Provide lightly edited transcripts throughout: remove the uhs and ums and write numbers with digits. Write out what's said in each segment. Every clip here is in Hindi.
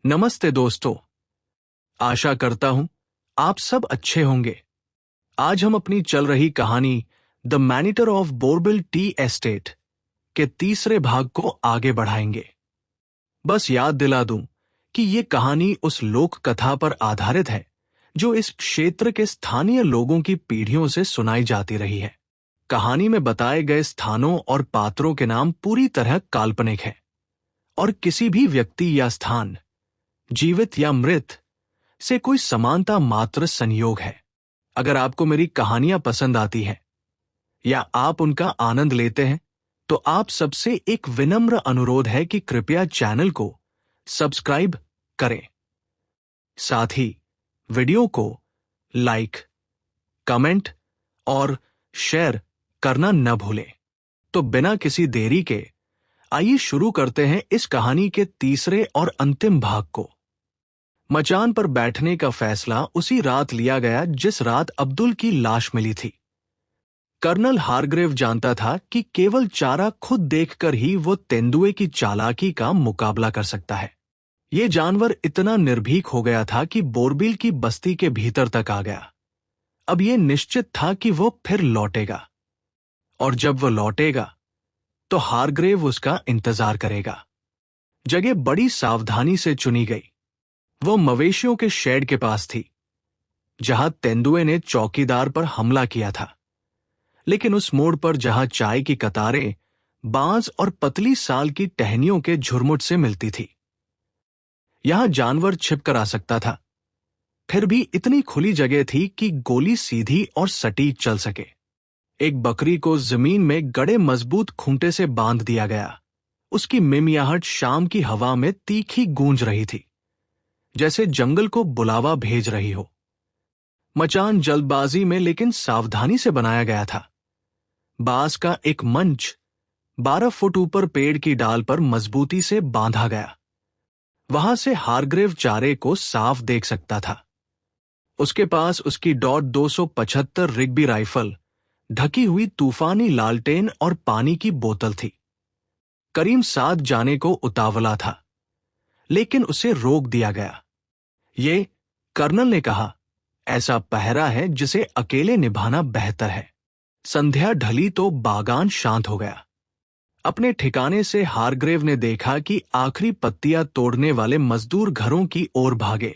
नमस्ते दोस्तों। आशा करता हूं आप सब अच्छे होंगे। आज हम अपनी चल रही कहानी the monitor of Borbil tea estate के तीसरे भाग को आगे बढ़ाएंगे। बस याद दिला दूं कि ये कहानी उस लोक कथा पर आधारित है जो इस क्षेत्र के स्थानीय लोगों की पीढ़ियों से सुनाई जाती रही है। कहानी में बताए गए स्थानों और पात्रों के नाम पूरी तरह काल्पनिक हैं और किसी भी व्यक्ति या स्थान, जीवित या मृत, से कोई समानता मात्र संयोग है। अगर आपको मेरी कहानियां पसंद आती हैं या आप उनका आनंद लेते हैं तो आप सबसे एक विनम्र अनुरोध है कि कृपया चैनल को सब्सक्राइब करें। साथ ही वीडियो को लाइक, कमेंट और शेयर करना न भूलें। तो बिना किसी देरी के आइए शुरू करते हैं इस कहानी के तीसरे और अंतिम भाग को। मचान पर बैठने का फैसला उसी रात लिया गया जिस रात अब्दुल की लाश मिली थी। कर्नल हारग्रेव जानता था कि केवल चारा खुद देखकर ही वो तेंदुए की चालाकी का मुकाबला कर सकता है। ये जानवर इतना निर्भीक हो गया था कि बोरबिल की बस्ती के भीतर तक आ गया। अब ये निश्चित था कि वो फिर लौटेगा, और जब वो लौटेगा तो हारग्रेव उसका इंतजार करेगा। जगह बड़ी सावधानी से चुनी गई। वो मवेशियों के शेड के पास थी जहां तेंदुए ने चौकीदार पर हमला किया था, लेकिन उस मोड़ पर जहां चाय की कतारें बांस और पतली साल की टहनियों के झुरमुट से मिलती थी। यहां जानवर छिप कर आ सकता था, फिर भी इतनी खुली जगह थी कि गोली सीधी और सटीक चल सके। एक बकरी को जमीन में गड़े मजबूत खूंटे से बांध दिया गया। उसकी मिमियाहट शाम की हवा में तीखी गूंज रही थी, जैसे जंगल को बुलावा भेज रही हो। मचान जल्दबाजी में लेकिन सावधानी से बनाया गया था। बांस का एक मंच 12 फुट ऊपर पेड़ की डाल पर मजबूती से बांधा गया। वहां से हारग्रेव चारे को साफ देख सकता था। उसके पास उसकी .275 रिग्बी राइफल, ढकी हुई तूफानी लालटेन और पानी की बोतल थी। करीम साथ जाने को उतावला था, लेकिन उसे रोक दिया गया। ये, कर्नल ने कहा, ऐसा पहरा है जिसे अकेले निभाना बेहतर है। संध्या ढली तो बागान शांत हो गया। अपने ठिकाने से हारग्रेव ने देखा कि आखिरी पत्तियां तोड़ने वाले मजदूर घरों की ओर भागे।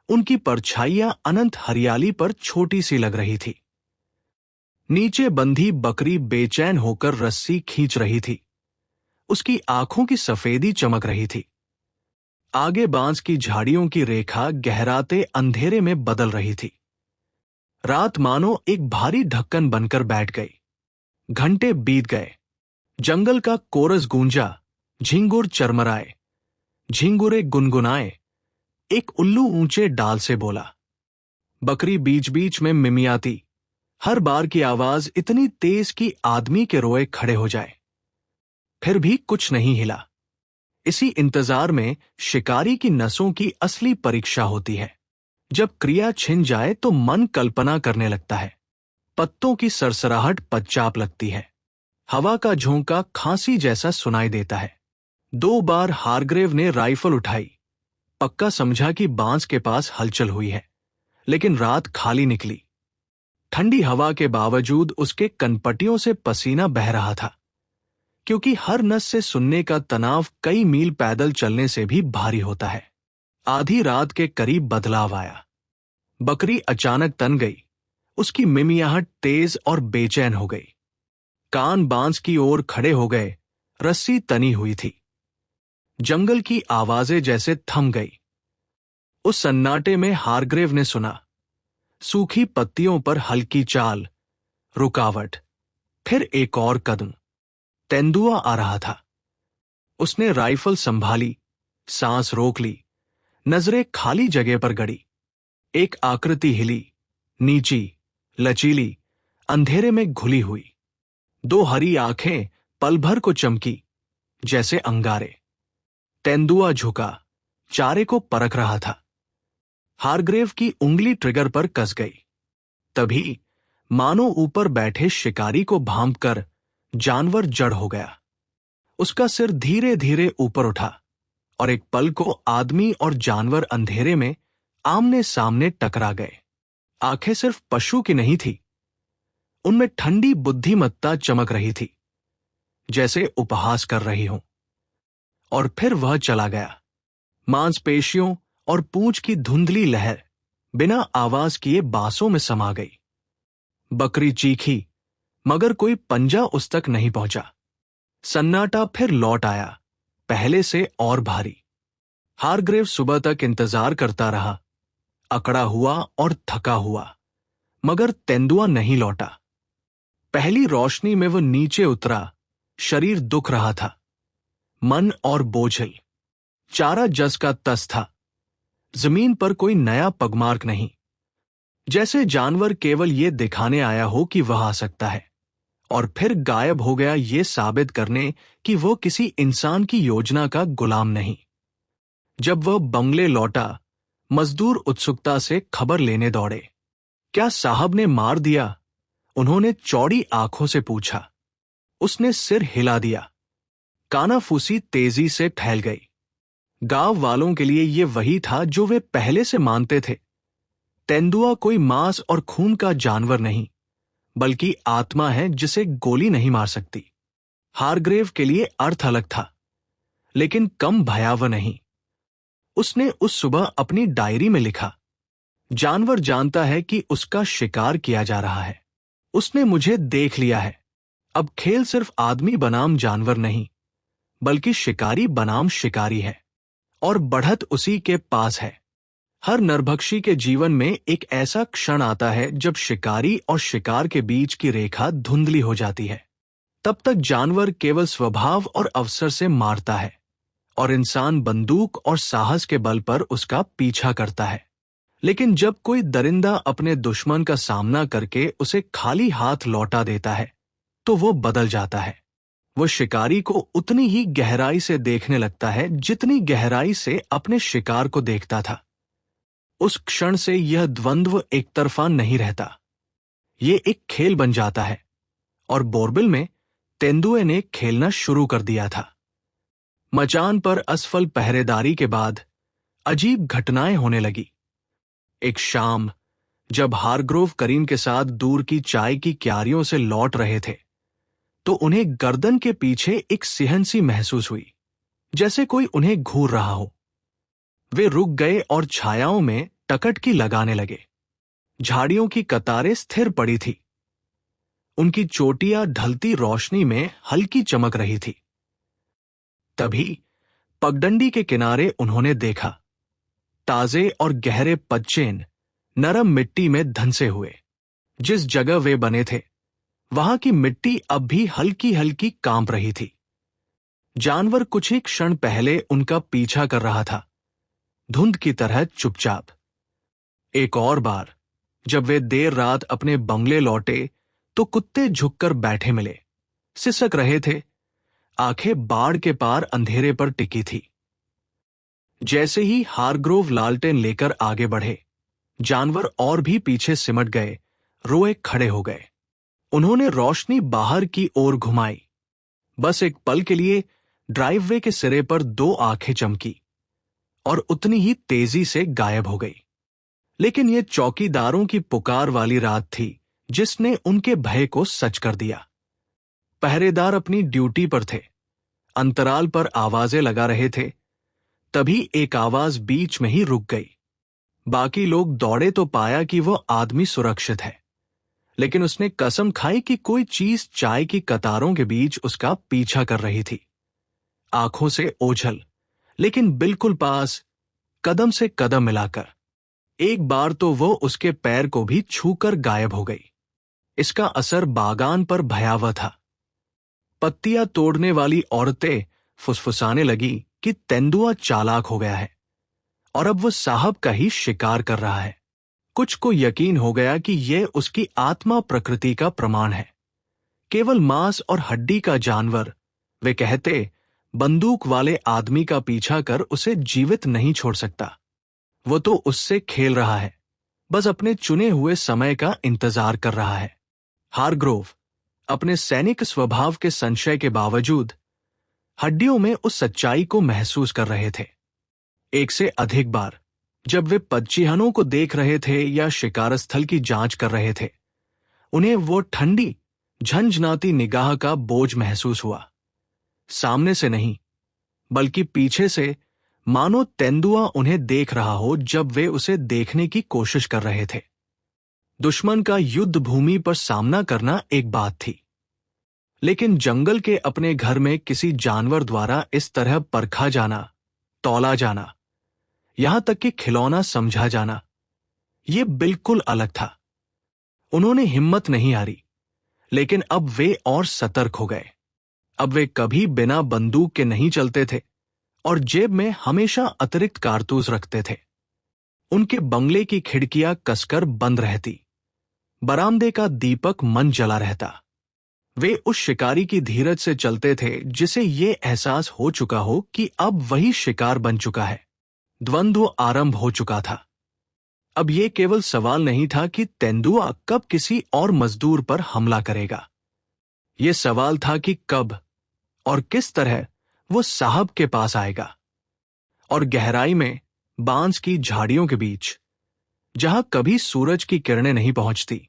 उनकी परछाइयां अनंत हरियाली पर छोटी सी लग रही थी। नीचे बंधी बकरी बेचैन होकर रस्सी खींच रही थी। उसकी आंखों की सफेदी चमक रही थी। आगे बांस की झाड़ियों की रेखा गहराते अंधेरे में बदल रही थी। रात मानो एक भारी ढक्कन बनकर बैठ गई। घंटे बीत गए। जंगल का कोरस गूंजा, झिंगुर चरमराए, झिंगुरे गुनगुनाए। एक उल्लू ऊंचे डाल से बोला। बकरी बीच बीच में मिमियाती, हर बार की आवाज इतनी तेज कि आदमी के रोए खड़े हो जाए। फिर भी कुछ नहीं हिला। इसी इंतजार में शिकारी की नसों की असली परीक्षा होती है। जब क्रिया छिन जाए तो मन कल्पना करने लगता है। पत्तों की सरसराहट पदचाप लगती है। हवा का झोंका खांसी जैसा सुनाई देता है। 2 बार हारग्रेव ने राइफल उठाई। पक्का समझा कि बांस के पास हलचल हुई है, लेकिन रात खाली निकली। ठंडी हवा के बावजूद उसके कनपटियों से पसीना बह रहा था, क्योंकि हर नस से सुनने का तनाव कई मील पैदल चलने से भी भारी होता है। आधी रात के करीब बदलाव आया। बकरी अचानक तन गई। उसकी मिमियाहट तेज और बेचैन हो गई। कान बांस की ओर खड़े हो गए। रस्सी तनी हुई थी। जंगल की आवाजें जैसे थम गई। उस सन्नाटे में हारग्रेव ने सुना, सूखी पत्तियों पर हल्की चाल, रुकावट, फिर एक और कदम। तेंदुआ आ रहा था। उसने राइफल संभाली, सांस रोक ली, नजरें खाली जगह पर गड़ी। एक आकृति हिली, नीची, लचीली, अंधेरे में घुली हुई। 2 हरी आंखें पल भर को चमकी, जैसे अंगारे। तेंदुआ झुका, चारे को परख रहा था। हारग्रेव की उंगली ट्रिगर पर कस गई। तभी मानो ऊपर बैठे शिकारी को भांपकर जानवर जड़ हो गया। उसका सिर धीरे धीरे ऊपर उठा और एक पल को आदमी और जानवर अंधेरे में आमने सामने टकरा गए। आंखें सिर्फ पशु की नहीं थी, उनमें ठंडी बुद्धिमत्ता चमक रही थी, जैसे उपहास कर रही हो। और फिर वह चला गया। मांसपेशियों और पूंछ की धुंधली लहर बिना आवाज किए बांसों में समा गई। बकरी चीखी, मगर कोई पंजा उस तक नहीं पहुंचा। सन्नाटा फिर लौट आया, पहले से और भारी। हारग्रेव सुबह तक इंतजार करता रहा, अकड़ा हुआ और थका हुआ, मगर तेंदुआ नहीं लौटा। पहली रोशनी में वह नीचे उतरा, शरीर दुख रहा था, मन और बोझिल। चारा जस का तस था, जमीन पर कोई नया पगमार्क नहीं, जैसे जानवर केवल ये दिखाने आया हो कि वह आ सकता है, और फिर गायब हो गया ये साबित करने कि वह किसी इंसान की योजना का गुलाम नहीं। जब वह बंगले लौटा, मजदूर उत्सुकता से खबर लेने दौड़े। क्या साहब ने मार दिया? उन्होंने चौड़ी आंखों से पूछा। उसने सिर हिला दिया। कानाफूसी तेजी से फैल गई। गांव वालों के लिए यह वही था जो वे पहले से मानते थे। तेंदुआ कोई मांस और खून का जानवर नहीं, बल्कि आत्मा है जिसे गोली नहीं मार सकती। हारग्रेव के लिए अर्थ अलग था, लेकिन कम भयावह नहीं। उसने उस सुबह अपनी डायरी में लिखा, जानवर जानता है कि उसका शिकार किया जा रहा है। उसने मुझे देख लिया है। अब खेल सिर्फ आदमी बनाम जानवर नहीं, बल्कि शिकारी बनाम शिकारी है, और बढ़त उसी के पास है। हर नरभक्षी के जीवन में एक ऐसा क्षण आता है जब शिकारी और शिकार के बीच की रेखा धुंधली हो जाती है। तब तक जानवर केवल स्वभाव और अवसर से मारता है, और इंसान बंदूक और साहस के बल पर उसका पीछा करता है। लेकिन जब कोई दरिंदा अपने दुश्मन का सामना करके उसे खाली हाथ लौटा देता है, तो वो बदल जाता है। वो शिकारी को उतनी ही गहराई से देखने लगता है जितनी गहराई से अपने शिकार को देखता था। उस क्षण से यह द्वंद्व एक तरफा नहीं रहता, ये एक खेल बन जाता है। और बोरबिल में तेंदुए ने खेलना शुरू कर दिया था। मचान पर असफल पहरेदारी के बाद अजीब घटनाएं होने लगी। एक शाम, जब हारग्रोव करीम के साथ दूर की चाय की क्यारियों से लौट रहे थे, तो उन्हें गर्दन के पीछे एक सिहन सी महसूस हुई, जैसे कोई उन्हें घूर रहा हो। वे रुक गए और छायाओं में टकटकी लगाने लगे। झाड़ियों की कतारें स्थिर पड़ी थी, उनकी चोटियां ढलती रोशनी में हल्की चमक रही थी। तभी पगडंडी के किनारे उन्होंने देखा, ताजे और गहरे पदचेन नरम मिट्टी में धंसे हुए। जिस जगह वे बने थे, वहां की मिट्टी अब भी हल्की हल्की कांप रही थी। जानवर कुछ ही क्षण पहले उनका पीछा कर रहा था, धुंध की तरह चुपचाप। एक और बार जब वे देर रात अपने बंगले लौटे, तो कुत्ते झुककर बैठे मिले, सिसक रहे थे, आंखें बाड़ के पार अंधेरे पर टिकी थी। जैसे ही हारग्रोव लालटेन लेकर आगे बढ़े, जानवर और भी पीछे सिमट गए, रोए खड़े हो गए। उन्होंने रोशनी बाहर की ओर घुमाई। बस एक पल के लिए ड्राइववे के सिरे पर दो आंखें चमकी और उतनी ही तेजी से गायब हो गई। लेकिन यह चौकीदारों की पुकार वाली रात थी जिसने उनके भय को सच कर दिया। पहरेदार अपनी ड्यूटी पर थे, अंतराल पर आवाजें लगा रहे थे। तभी एक आवाज बीच में ही रुक गई। बाकी लोग दौड़े तो पाया कि वह आदमी सुरक्षित है, लेकिन उसने कसम खाई कि कोई चीज चाय की कतारों के बीच उसका पीछा कर रही थी। आंखों से ओझल, लेकिन बिल्कुल पास, कदम से कदम मिलाकर। एक बार तो वो उसके पैर को भी छूकर गायब हो गई। इसका असर बागान पर भयावह था। पत्तियां तोड़ने वाली औरतें फुसफुसाने लगी कि तेंदुआ चालाक हो गया है और अब वो साहब का ही शिकार कर रहा है। कुछ को यकीन हो गया कि यह उसकी आत्मा प्रकृति का प्रमाण है, केवल मांस और हड्डी का जानवर। वे कहते, बंदूक वाले आदमी का पीछा कर उसे जीवित नहीं छोड़ सकता। वो तो उससे खेल रहा है, बस अपने चुने हुए समय का इंतजार कर रहा है। हारग्रोव अपने सैनिक स्वभाव के संशय के बावजूद हड्डियों में उस सच्चाई को महसूस कर रहे थे। एक से अधिक बार जब वे पदचिह्नों को देख रहे थे या शिकार स्थल की जांच कर रहे थे, उन्हें वो ठंडी झंझनाती निगाह का बोझ महसूस हुआ। सामने से नहीं, बल्कि पीछे से, मानो तेंदुआ उन्हें देख रहा हो जब वे उसे देखने की कोशिश कर रहे थे। दुश्मन का युद्ध भूमि पर सामना करना एक बात थी, लेकिन जंगल के अपने घर में किसी जानवर द्वारा इस तरह परखा जाना, तौला जाना, यहां तक कि खिलौना समझा जाना, यह बिल्कुल अलग था। उन्होंने हिम्मत नहीं हारी, लेकिन अब वे और सतर्क हो गए। अब वे कभी बिना बंदूक के नहीं चलते थे और जेब में हमेशा अतिरिक्त कारतूस रखते थे। उनके बंगले की खिड़कियां कसकर बंद रहती, बरामदे का दीपक मन जला रहता। वे उस शिकारी की धीरज से चलते थे जिसे ये एहसास हो चुका हो कि अब वही शिकार बन चुका है। द्वंद्व आरंभ हो चुका था। अब यह केवल सवाल नहीं था कि तेंदुआ कब किसी और मजदूर पर हमला करेगा। यह सवाल था कि कब और किस तरह वो साहब के पास आएगा। और गहराई में, बांस की झाड़ियों के बीच, जहां कभी सूरज की किरणें नहीं पहुंचती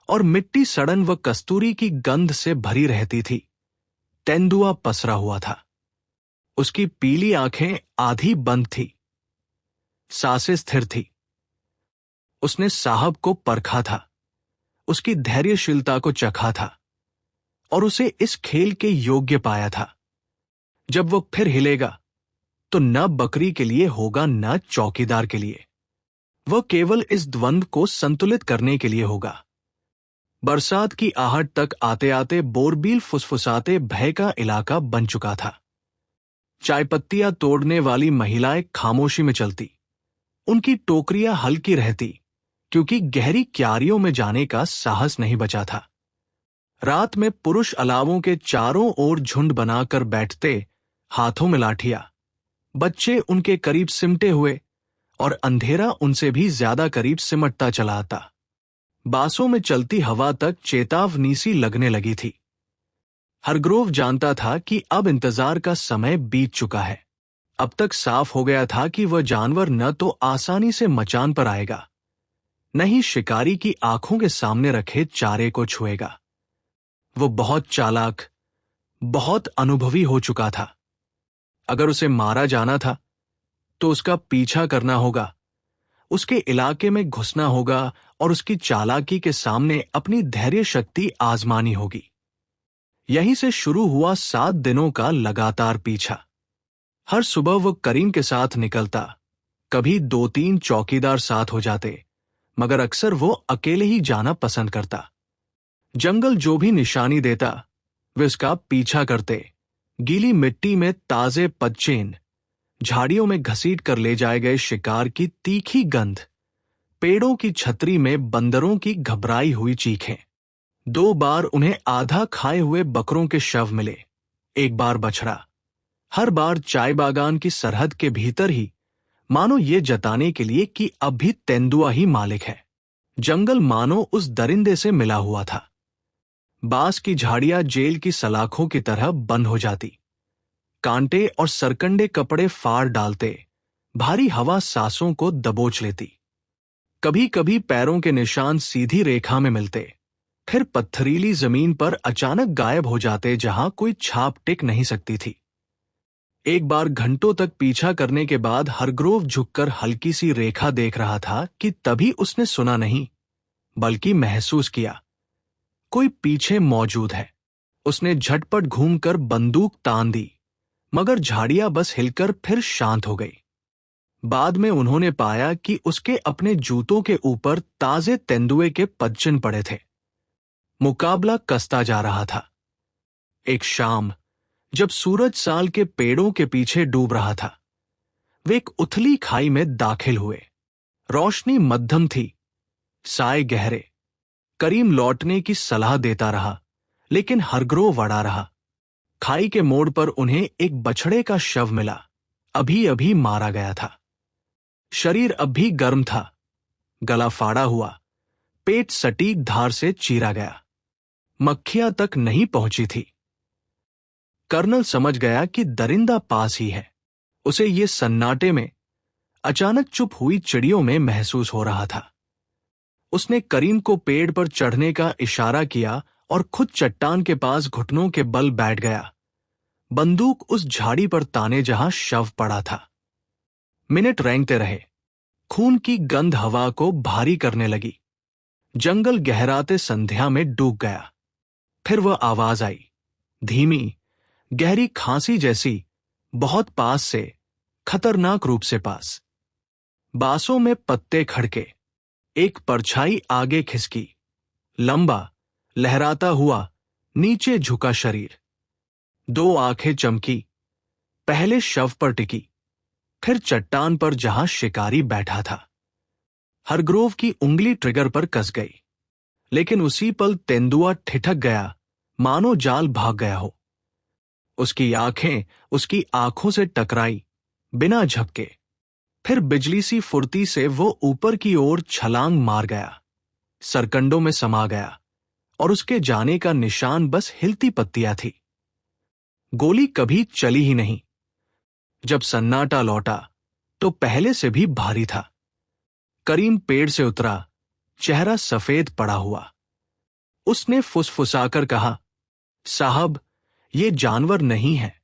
और मिट्टी सड़न व कस्तूरी की गंध से भरी रहती थी, तेंदुआ पसरा हुआ था। उसकी पीली आंखें आधी बंद थी, सांसें स्थिर थी। उसने साहब को परखा था, उसकी धैर्यशीलता को चखा था और उसे इस खेल के योग्य पाया था। जब वो फिर हिलेगा तो न बकरी के लिए होगा न चौकीदार के लिए। वह केवल इस द्वंद्व को संतुलित करने के लिए होगा। बरसात की आहट तक आते आते बोरबील फुसफुसाते भय का इलाका बन चुका था। चायपत्तियां तोड़ने वाली महिलाएं खामोशी में चलती, उनकी टोकरियां हल्की रहती क्योंकि गहरी क्यारियों में जाने का साहस नहीं बचा था। रात में पुरुष अलावों के चारों ओर झुंड बनाकर बैठते, हाथों में लाठियां, बच्चे उनके करीब सिमटे हुए और अंधेरा उनसे भी ज्यादा करीब सिमटता चला आता। बांसों में चलती हवा तक चेतावनी सी लगने लगी थी। हरग्रोव जानता था कि अब इंतजार का समय बीत चुका है। अब तक साफ हो गया था कि वह जानवर न तो आसानी से मचान पर आएगा, न ही शिकारी की आंखों के सामने रखे चारे को छुएगा। वो बहुत चालाक, बहुत अनुभवी हो चुका था। अगर उसे मारा जाना था तो उसका पीछा करना होगा, उसके इलाके में घुसना होगा और उसकी चालाकी के सामने अपनी धैर्य शक्ति आजमानी होगी। यहीं से शुरू हुआ 7 दिनों का लगातार पीछा। हर सुबह वो करीम के साथ निकलता, कभी 2-3 चौकीदार साथ हो जाते, मगर अक्सर वो अकेले ही जाना पसंद करता। जंगल जो भी निशानी देता वे उसका पीछा करते। गीली मिट्टी में ताजे पदचेन, झाड़ियों में घसीट कर ले जाए गए शिकार की तीखी गंध, पेड़ों की छतरी में बंदरों की घबराई हुई चीखें। 2 बार उन्हें आधा खाए हुए बकरों के शव मिले, एक बार बछड़ा। हर बार चाय बागान की सरहद के भीतर ही, मानो ये जताने के लिए कि अब भी तेंदुआ ही मालिक है। जंगल मानो उस दरिंदे से मिला हुआ था। बांस की झाड़ियां जेल की सलाखों की तरह बंद हो जाती, कांटे और सरकंडे कपड़े फाड़ डालते, भारी हवा सांसों को दबोच लेती। कभी कभी पैरों के निशान सीधी रेखा में मिलते, फिर पत्थरीली जमीन पर अचानक गायब हो जाते जहां कोई छाप टिक नहीं सकती थी। एक बार घंटों तक पीछा करने के बाद हरग्रोव झुककर हल्की सी रेखा देख रहा था कि तभी उसने सुना नहीं, बल्कि महसूस किया, कोई पीछे मौजूद है। उसने झटपट घूमकर बंदूक तान दी, मगर झाड़ियां बस हिलकर फिर शांत हो गई। बाद में उन्होंने पाया कि उसके अपने जूतों के ऊपर ताजे तेंदुए के पदचिन्ह पड़े थे। मुकाबला कसता जा रहा था। एक शाम, जब सूरज साल के पेड़ों के पीछे डूब रहा था, वे एक उथली खाई में दाखिल हुए। रोशनी मध्यम थी, साए गहरे। करीम लौटने की सलाह देता रहा, लेकिन हरग्रोव अड़ा रहा। खाई के मोड़ पर उन्हें एक बछड़े का शव मिला, अभी अभी मारा गया था। शरीर अब भी गर्म था, गला फाड़ा हुआ, पेट सटीक धार से चीरा गया। मक्खियां तक नहीं पहुंची थी। कर्नल समझ गया कि दरिंदा पास ही है। उसे ये सन्नाटे में अचानक चुप हुई चिड़ियों में महसूस हो रहा था। उसने करीम को पेड़ पर चढ़ने का इशारा किया और खुद चट्टान के पास घुटनों के बल बैठ गया, बंदूक उस झाड़ी पर ताने जहां शव पड़ा था। मिनट रेंगते रहे। खून की गंध हवा को भारी करने लगी। जंगल गहराते संध्या में डूब गया। फिर वह आवाज आई, धीमी, गहरी खांसी जैसी, बहुत पास से, खतरनाक रूप से पास। बांसों में पत्ते खड़के। एक परछाई आगे खिसकी। लंबा, लहराता हुआ, नीचे झुका शरीर। 2 आंखें चमकी, पहले शव पर टिकी, फिर चट्टान पर जहां शिकारी बैठा था। हरग्रोव की उंगली ट्रिगर पर कस गई, लेकिन उसी पल तेंदुआ ठिठक गया, मानो जाल भाग गया हो। उसकी आंखें उसकी आंखों से टकराई, बिना झपके। फिर बिजली सी फुर्ती से वो ऊपर की ओर छलांग मार गया, सरकंडों में समा गया, और उसके जाने का निशान बस हिलती पत्तियां थी। गोली कभी चली ही नहीं। जब सन्नाटा लौटा तो पहले से भी भारी था। करीम पेड़ से उतरा, चेहरा सफेद पड़ा हुआ। उसने फुसफुसाकर कहा, साहब, ये जानवर नहीं है,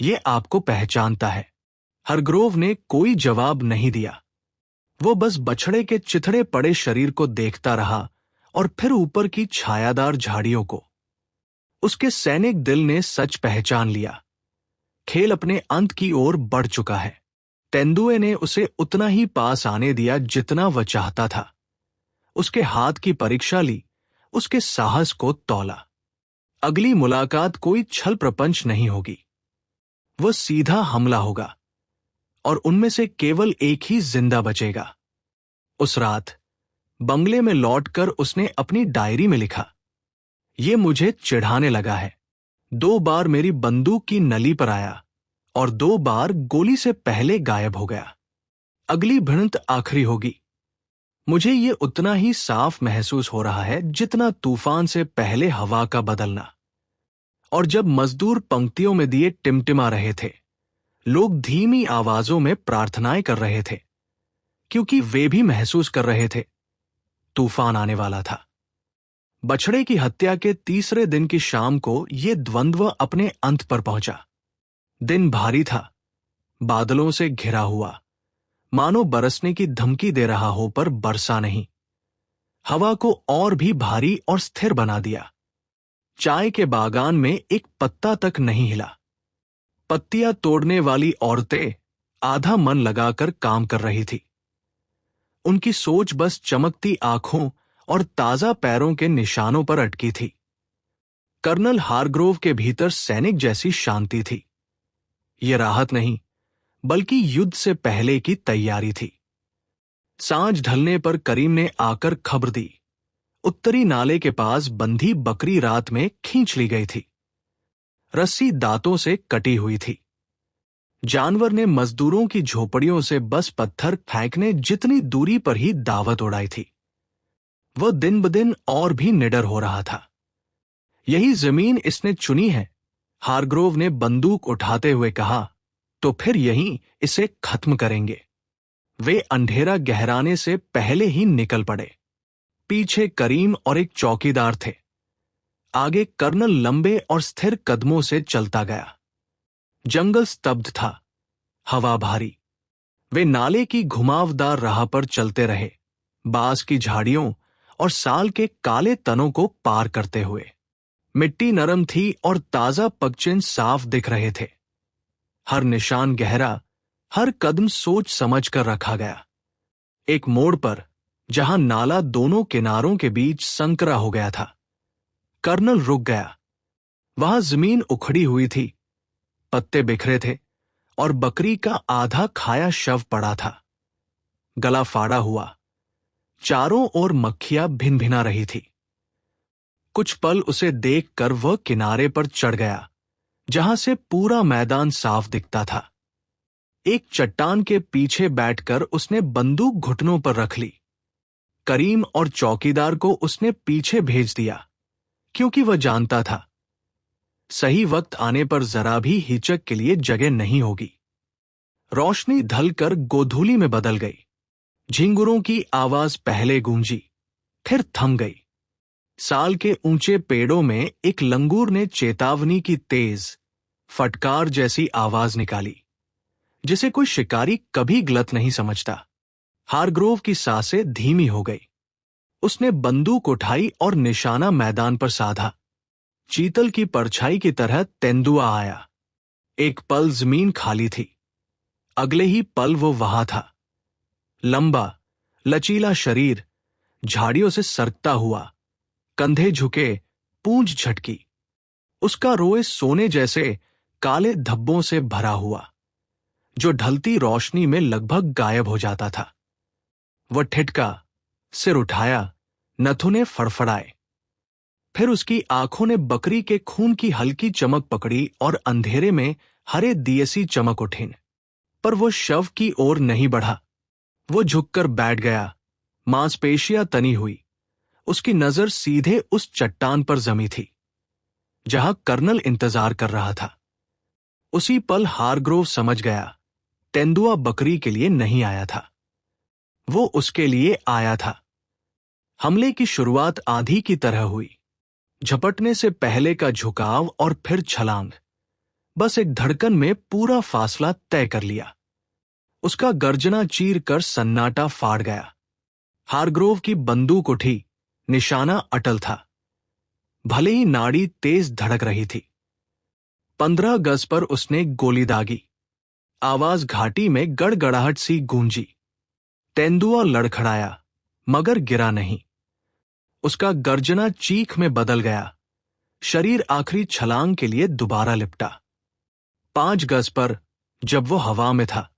ये आपको पहचानता है। हरग्रोव ने कोई जवाब नहीं दिया। वो बस बछड़े के चिथड़े पड़े शरीर को देखता रहा और फिर ऊपर की छायादार झाड़ियों को। उसके सैनिक दिल ने सच पहचान लिया। खेल अपने अंत की ओर बढ़ चुका है। तेंदुए ने उसे उतना ही पास आने दिया जितना वह चाहता था। उसके हाथ की परीक्षा ली, उसके साहस को तौला। अगली मुलाकात कोई छल प्रपंच नहीं होगी। वह सीधा हमला होगा, और उनमें से केवल एक ही जिंदा बचेगा। उस रात बंगले में लौटकर उसने अपनी डायरी में लिखा, ये मुझे चिढ़ाने लगा है। 2 बार मेरी बंदूक की नली पर आया और 2 बार गोली से पहले गायब हो गया। अगली भिड़ंत आखिरी होगी। मुझे ये उतना ही साफ महसूस हो रहा है जितना तूफान से पहले हवा का बदलना। और जब मजदूर पंक्तियों में दिए टिमटिमा रहे थे, लोग धीमी आवाजों में प्रार्थनाएं कर रहे थे, क्योंकि वे भी महसूस कर रहे थे तूफान आने वाला था। बछड़े की हत्या के तीसरे दिन की शाम को यह द्वंद्व अपने अंत पर पहुंचा। दिन भारी था, बादलों से घिरा हुआ, मानो बरसने की धमकी दे रहा हो पर बरसा नहीं। हवा को और भी भारी और स्थिर बना दिया। चाय के बागान में एक पत्ता तक नहीं हिला। पत्तियां तोड़ने वाली औरतें आधा मन लगाकर काम कर रही थी। उनकी सोच बस चमकती आंखों और ताजा पैरों के निशानों पर अटकी थी। कर्नल हारग्रोव के भीतर सैनिक जैसी शांति थी। यह राहत नहीं, बल्कि युद्ध से पहले की तैयारी थी। सांझ ढलने पर करीम ने आकर खबर दी, उत्तरी नाले के पास बंधी बकरी रात में खींच ली गई थी। रस्सी दांतों से कटी हुई थी। जानवर ने मजदूरों की झोपड़ियों से बस पत्थर फेंकने जितनी दूरी पर ही दावत उड़ाई थी। वह दिन ब दिन और भी निडर हो रहा था। यही जमीन इसने चुनी है, हारग्रोव ने बंदूक उठाते हुए कहा, तो फिर यहीं इसे खत्म करेंगे। वे अंधेरा गहराने से पहले ही निकल पड़े। पीछे करीम और एक चौकीदार थे। आगे कर्नल लंबे और स्थिर कदमों से चलता गया। जंगल स्तब्ध था, हवा भारी। वे नाले की घुमावदार राह पर चलते रहे, बांस की झाड़ियों और साल के काले तनों को पार करते हुए। मिट्टी नरम थी और ताजा पगचिन्ह साफ दिख रहे थे। हर निशान गहरा, हर कदम सोच समझ कर रखा गया। एक मोड़ पर, जहां नाला दोनों किनारों के बीच संकरा हो गया था, कर्नल रुक गया। वहां जमीन उखड़ी हुई थी, पत्ते बिखरे थे और बकरी का आधा खाया शव पड़ा था, गला फाड़ा हुआ। चारों ओर मक्खियां भिनभिना रही थी। कुछ पल उसे देखकर वह किनारे पर चढ़ गया, जहां से पूरा मैदान साफ दिखता था। एक चट्टान के पीछे बैठकर उसने बंदूक घुटनों पर रख ली। करीम और चौकीदार को उसने पीछे भेज दिया, क्योंकि वह जानता था सही वक्त आने पर जरा भी हिचक के लिए जगह नहीं होगी। रोशनी ढलकर गोधूली में बदल गई। झिंगुरों की आवाज पहले गूंजी, फिर थम गई। साल के ऊंचे पेड़ों में एक लंगूर ने चेतावनी की तेज, फटकार जैसी आवाज निकाली, जिसे कोई शिकारी कभी गलत नहीं समझता। हारग्रोव की सांसें धीमी हो गई। उसने बंदूक उठाई और निशाना मैदान पर साधा। चीतल की परछाई की तरह तेंदुआ आया। एक पल जमीन खाली थी, अगले ही पल वो वहां था। लंबा, लचीला शरीर, झाड़ियों से सरकता हुआ, कंधे झुके, पूंछ झटकी। उसका रोए सोने जैसे काले धब्बों से भरा हुआ, जो ढलती रोशनी में लगभग गायब हो जाता था। वह ठिठका, सिर उठाया, नथुने फड़फड़ाए। फिर उसकी आंखों ने बकरी के खून की हल्की चमक पकड़ी और अंधेरे में हरे दिए सी चमक उठीन। पर वो शव की ओर नहीं बढ़ा। वो झुककर बैठ गया, मांसपेशियां तनी हुई। उसकी नजर सीधे उस चट्टान पर जमी थी, जहां कर्नल इंतजार कर रहा था। उसी पल हारग्रोव समझ गया, तेंदुआ बकरी के लिए नहीं आया था, वो उसके लिए आया था। हमले की शुरुआत आंधी की तरह हुई। झपटने से पहले का झुकाव और फिर छलांग। बस एक धड़कन में पूरा फासला तय कर लिया। उसका गर्जना चीर कर सन्नाटा फाड़ गया। हारग्रोव की बंदूक उठी, निशाना अटल था। भले ही नाड़ी तेज धड़क रही थी। 15 गज पर उसने गोली दागी। आवाज घाटी में गड़गड़ाहट सी गूंजी। तेंदुआ लड़खड़ाया, मगर गिरा नहीं। उसका गर्जना चीख में बदल गया। शरीर आखिरी छलांग के लिए दोबारा लिपटा। 5 गज पर, जब वो हवा में था,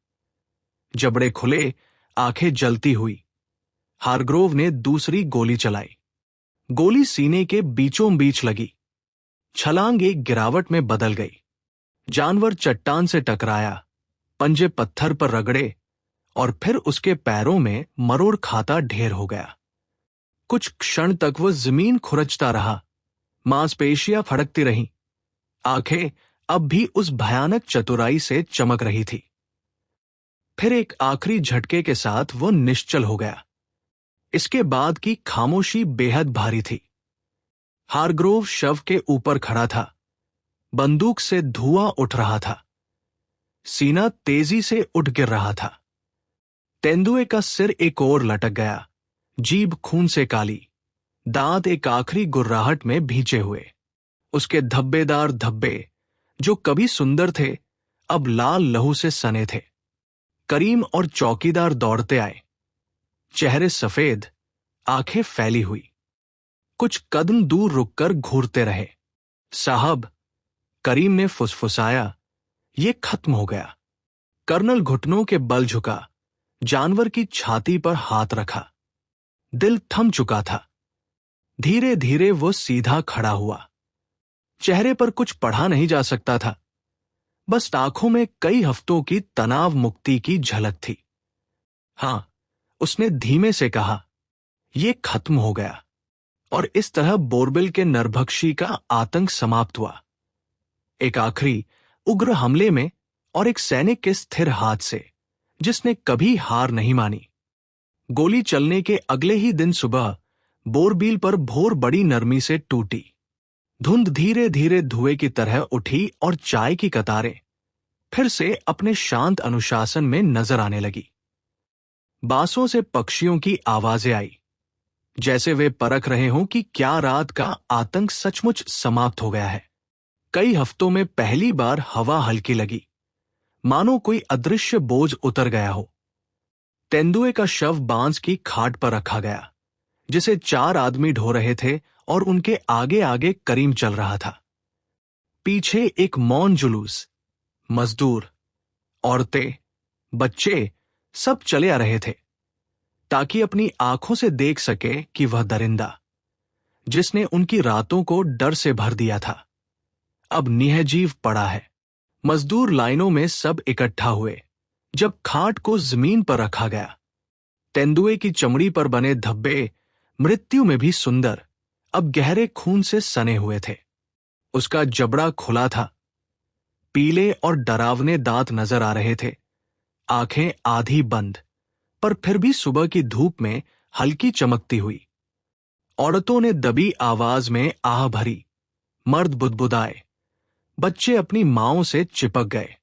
जबड़े खुले, आंखें जलती हुई, हारग्रोव ने दूसरी गोली चलाई। गोली सीने के बीचों बीच लगी। छलांग एक गिरावट में बदल गई। जानवर चट्टान से टकराया, पंजे पत्थर पर रगड़े और फिर उसके पैरों में मरोड़ खाता ढेर हो गया। कुछ क्षण तक वो जमीन खुरचता रहा। मांसपेशियां फड़कती रहीं। आंखें अब भी उस भयानक चतुराई से चमक रही थी। फिर एक आखिरी झटके के साथ वो निश्चल हो गया। इसके बाद की खामोशी बेहद भारी थी। हारग्रोव शव के ऊपर खड़ा था। बंदूक से धुआं उठ रहा था। सीना तेजी से उठ गिर रहा था। तेंदुए का सिर एक ओर लटक गया, जीभ खून से काली, दांत एक आखिरी गुर्राहट में भींचे हुए। उसके धब्बेदार धब्बे, जो कभी सुंदर थे, अब लाल लहू से सने थे। करीम और चौकीदार दौड़ते आए। चेहरे सफेद, आंखें फैली हुई। कुछ कदम दूर रुककर घूरते रहे। साहब, करीम ने फुसफुसाया, ये खत्म हो गया। कर्नल घुटनों के बल झुका, जानवर की छाती पर हाथ रखा। दिल थम चुका था। धीरे धीरे वो सीधा खड़ा हुआ। चेहरे पर कुछ पढ़ा नहीं जा सकता था, बस आंखों में कई हफ्तों की तनाव मुक्ति की झलक थी। हां, उसने धीमे से कहा, यह खत्म हो गया। और इस तरह बोरबिल के नरभक्षी का आतंक समाप्त हुआ। एक आखिरी उग्र हमले में और एक सैनिक के स्थिर हाथ से, जिसने कभी हार नहीं मानी। गोली चलने के अगले ही दिन सुबह बोरबिल पर भोर बड़ी नरमी से टूटी। धुंध धीरे धीरे धुएं की तरह उठी और चाय की कतारें फिर से अपने शांत अनुशासन में नजर आने लगी। बांसों से पक्षियों की आवाजें आई, जैसे वे परख रहे हों कि क्या रात का आतंक सचमुच समाप्त हो गया है। कई हफ्तों में पहली बार हवा हल्की लगी, मानो कोई अदृश्य बोझ उतर गया हो। तेंदुए का शव बांस की खाट पर रखा गया, जिसे 4 आदमी ढो रहे थे और उनके आगे आगे करीम चल रहा था। पीछे एक मौन जुलूस, मजदूर, औरतें, बच्चे सब चले आ रहे थे, ताकि अपनी आंखों से देख सके कि वह दरिंदा, जिसने उनकी रातों को डर से भर दिया था, अब निहजीव पड़ा है। मजदूर लाइनों में सब इकट्ठा हुए जब खाट को जमीन पर रखा गया। तेंदुए की चमड़ी पर बने धब्बे मृत्यु में भी सुंदर, अब गहरे खून से सने हुए थे। उसका जबड़ा खुला था, पीले और डरावने दांत नजर आ रहे थे, आंखें आधी बंद, पर फिर भी सुबह की धूप में हल्की चमकती हुई। औरतों ने दबी आवाज में आह भरी, मर्द बुदबुदाए, बच्चे अपनी मांओं से चिपक गए।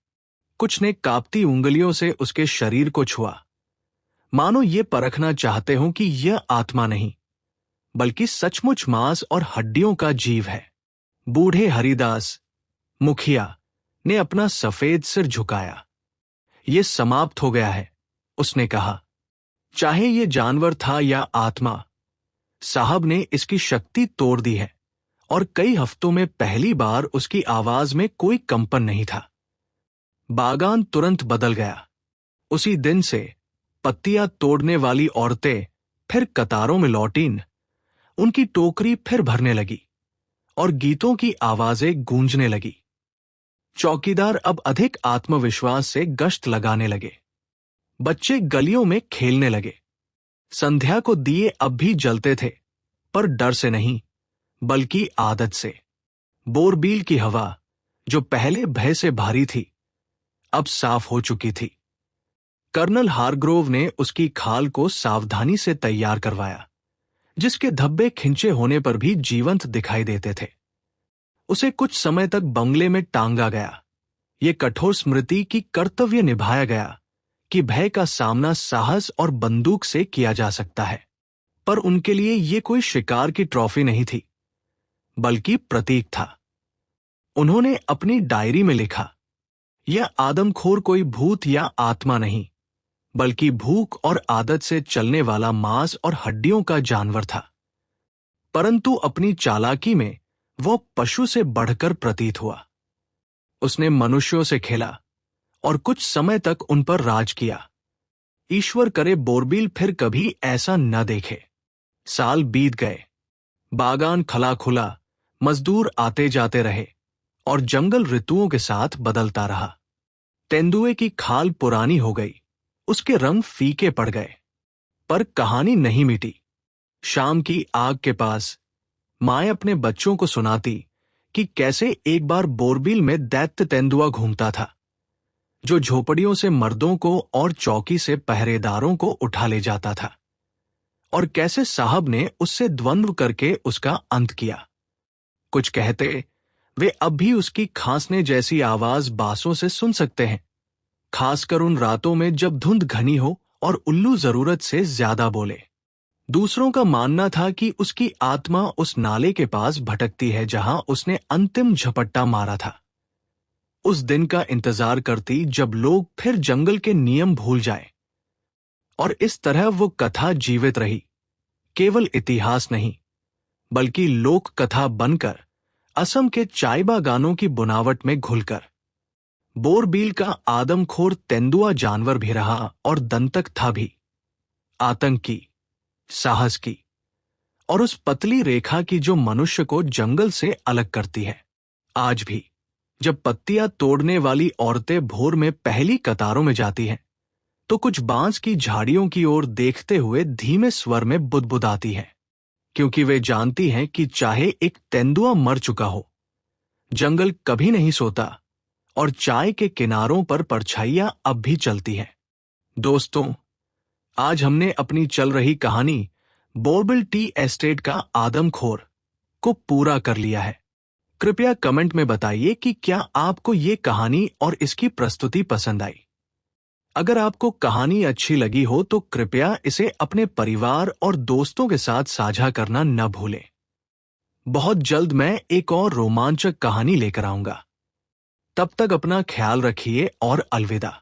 कुछ ने कांपती उंगलियों से उसके शरीर को छुआ, मानो ये परखना चाहते हों कि यह आत्मा नहीं, बल्कि सचमुच मांस और हड्डियों का जीव है। बूढ़े हरिदास, मुखिया, ने अपना सफेद सिर झुकाया। ये समाप्त हो गया है, उसने कहा। चाहे ये जानवर था या आत्मा, साहब ने इसकी शक्ति तोड़ दी है, और कई हफ्तों में पहली बार उसकी आवाज में कोई कंपन नहीं था। बागान तुरंत बदल गया। उसी दिन से पत्तियां तोड़ने वाली औरतें फिर कतारों में लौटीं, उनकी टोकरी फिर भरने लगी और गीतों की आवाजें गूंजने लगी। चौकीदार अब अधिक आत्मविश्वास से गश्त लगाने लगे। बच्चे गलियों में खेलने लगे। संध्या को दिए अब भी जलते थे, पर डर से नहीं, बल्कि आदत से। बोरबील की हवा, जो पहले भय से भारी थी, अब साफ हो चुकी थी। कर्नल हारग्रोव ने उसकी खाल को सावधानी से तैयार करवाया, जिसके धब्बे खिंचे होने पर भी जीवंत दिखाई देते थे। उसे कुछ समय तक बंगले में टांगा गया। ये कठोर स्मृति की कर्तव्य निभाया गया कि भय का सामना साहस और बंदूक से किया जा सकता है। पर उनके लिए ये कोई शिकार की ट्रॉफी नहीं थी, बल्कि प्रतीक था। उन्होंने अपनी डायरी में लिखा, यह आदमखोर कोई भूत या आत्मा नहीं, बल्कि भूख और आदत से चलने वाला मांस और हड्डियों का जानवर था। परंतु अपनी चालाकी में वो पशु से बढ़कर प्रतीत हुआ। उसने मनुष्यों से खेला और कुछ समय तक उन पर राज किया। ईश्वर करे बोरबील फिर कभी ऐसा न देखे। साल बीत गए। बागान खला खुला, मजदूर आते जाते रहे और जंगल ऋतुओं के साथ बदलता रहा। तेंदुए की खाल पुरानी हो गई, उसके रंग फीके पड़ गए, पर कहानी नहीं मिटी। शाम की आग के पास माए अपने बच्चों को सुनाती कि कैसे एक बार बोरबील में दैत्य तेंदुआ घूमता था, जो झोपड़ियों से मर्दों को और चौकी से पहरेदारों को उठा ले जाता था, और कैसे साहब ने उससे द्वंद्व करके उसका अंत किया। कुछ कहते वे अब भी उसकी खांसने जैसी आवाज बांसों से सुन सकते हैं, खासकर उन रातों में जब धुंध घनी हो और उल्लू जरूरत से ज्यादा बोले। दूसरों का मानना था कि उसकी आत्मा उस नाले के पास भटकती है जहां उसने अंतिम झपट्टा मारा था। उस दिन का इंतजार करती जब लोग फिर जंगल के नियम भूल जाए। और इस तरह वो कथा जीवित रही, केवल इतिहास नहीं, बल्कि लोक कथा बनकर, असम के चाय बागानों की बुनावट में घुलकर। बोरबील का आदमखोर तेंदुआ जानवर भी रहा और दंतक था भी, आतंक की, साहस की, और उस पतली रेखा की जो मनुष्य को जंगल से अलग करती है। आज भी जब पत्तियां तोड़ने वाली औरतें भोर में पहली कतारों में जाती हैं, तो कुछ बांस की झाड़ियों की ओर देखते हुए धीमे स्वर में बुदबुदाती हैं, क्योंकि वे जानती हैं कि चाहे एक तेंदुआ मर चुका हो, जंगल कभी नहीं सोता और चाय के किनारों पर परछाइयां अब भी चलती हैं। दोस्तों, आज हमने अपनी चल रही कहानी बोरबिल टी एस्टेट का आदमखोर को पूरा कर लिया है। कृपया कमेंट में बताइए कि क्या आपको ये कहानी और इसकी प्रस्तुति पसंद आई। अगर आपको कहानी अच्छी लगी हो तो कृपया इसे अपने परिवार और दोस्तों के साथ साझा करना न भूलें। बहुत जल्द मैं एक और रोमांचक कहानी लेकर आऊंगा। तब तक अपना ख्याल रखिए और अलविदा।